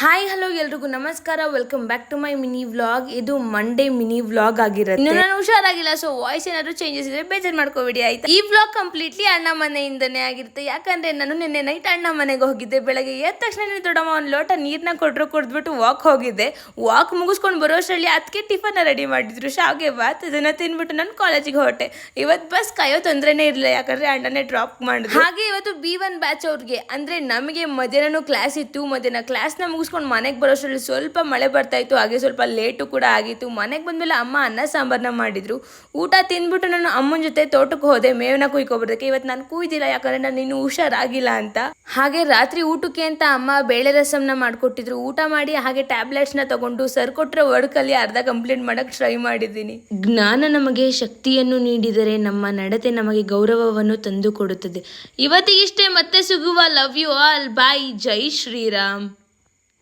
Hi hello ಎಲ್ರಿಗೂ ನಮಸ್ಕಾರ, welcome back to my mini vlog. ಇದು ಮಂಡೇ ಮಿನಿ ವ್ಲಾಗ್ ಆಗಿರುತ್ತೆ. ಇನ್ನು ನಾನು ಹುಷಾರಾಗಿಲ್ಲ, ಸೊ ವಾಯ್ಸ್ ಏನಾದ್ರು ಚೇಂಜಸ್ ಇದ್ರೆ ಬೇಜಾರು ಮಾಡ್ಕೋಬೇಡಿ ಆಯ್ತಾ. ಈ ವ್ಲಾಗ್ ಕಂಪ್ಲೀಟ್ಲಿ ಅಣ್ಣ ಮನೆಯಿಂದನೇ ಆಗಿರುತ್ತೆ. ಯಾಕಂದ್ರೆ ನಾನು ನಿನ್ನೆ ನೈಟ್ ಅಣ್ಣ ಮನೆಗೆ ಹೋಗಿದ್ದೆ. ಬೆಳಗ್ಗೆ ಎದ್ದ ತಕ್ಷಣ ದೊಡ್ಡಮ್ಮ ಒಂದು ಲೋಟ ನೀರ್ನ ಕುಡಿದ್ಬಿಟ್ಟು ವಾಕ್ ಹೋಗಿದ್ದೆ. ವಾಕ್ ಮುಗಿಸ್ಕೊಂಡು ಬರೋಷ್ಟರಲ್ಲಿ ಅದಕ್ಕೆ ಟಿಫನ್ ರೆಡಿ ಮಾಡಿದ್ರು, ಶಾವಿಗೆ ಬಾತ್. ಅದನ್ನ ತಿನ್ಬಿಟ್ಟು ನಾನು ಕಾಲೇಜಿಗೆ ಹೊರಟೆ. ಇವತ್ತು ಬಸ್ ಕಾಯೋ ತೊಂದ್ರೆನೇ ಇರಲಿಲ್ಲ, ಯಾಕಂದ್ರೆ ಅಣ್ಣನೇ ಡ್ರಾಪ್ ಮಾಡಿದ್ರು. ಹಾಗೆ ಇವತ್ತು B1 ಬ್ಯಾಚ್ ಅವ್ರಿಗೆ ಅಂದ್ರೆ ನಮಗೆ ಮಧ್ಯಾಹ್ನ ಕ್ಲಾಸ್ ಇತ್ತು. ಮಧ್ಯಾಹ್ನ ಕ್ಲಾಸ್ನ ಮುಗಿಸ್ಕೊಂಡು ಮನೆಗೆ ಬರೋಷ್ಟರಲ್ಲಿ ಸ್ವಲ್ಪ ಮಳೆ ಬರ್ತಾ ಇತ್ತು, ಹಾಗೆ ಸ್ವಲ್ಪ ಲೇಟು ಕೂಡ ಆಗಿತ್ತು. ಮನೆಗೆ ಬಂದ್ಮೇಲೆ ಅಮ್ಮ ಅನ್ನ ಸಾಂಬಾರನ್ನ ಮಾಡಿದ್ರು. ಊಟ ತಿಂದ್ಬಿಟ್ಟು ನಾನು ಅಮ್ಮನ ಜೊತೆ ತೋಟಕ್ಕೆ ಹೋದೆ ಮೇವನ್ನ ಕುಯ್ಕೊಬರೋದಕ್ಕೆ. ಇವತ್ತು ನಾನು ಕುಯ್ದಿಲ್ಲ, ಯಾಕಂದ್ರೆ ನಾನು ಇನ್ನೂ ಹುಷಾರಾಗಿಲ್ಲ ಅಂತ. ಹಾಗೆ ರಾತ್ರಿ ಊಟಕ್ಕೆ ಅಂತ ಅಮ್ಮ ಬೇಳೆ ರಸಂನ ಮಾಡ್ಕೊಟ್ಟಿದ್ರು. ಊಟ ಮಾಡಿ ಹಾಗೆ ಟ್ಯಾಬ್ಲೆಟ್ಸ್ನ ತಗೊಂಡು ಸರ್ ಕೊಟ್ಟರೆ ವರ್ಕಲ್ಲಿ ಅರ್ಧ ಕಂಪ್ಲೀಟ್ ಮಾಡಕ್ಕೆ ಟ್ರೈ ಮಾಡಿದ್ದೀನಿ. ಜ್ಞಾನ ನಮಗೆ ಶಕ್ತಿಯನ್ನು ನೀಡಿದರೆ ನಮ್ಮ ನಡತೆ ನಮಗೆ ಗೌರವವನ್ನು ತಂದು ಕೊಡುತ್ತದೆ. ಇವತ್ತಿಗಿಷ್ಟೇ, ಮತ್ತೆ ಸಿಗುವ. ಲವ್ ಯು ಆಲ್, ಬಾಯ್, ಜೈ ಶ್ರೀರಾಮ್.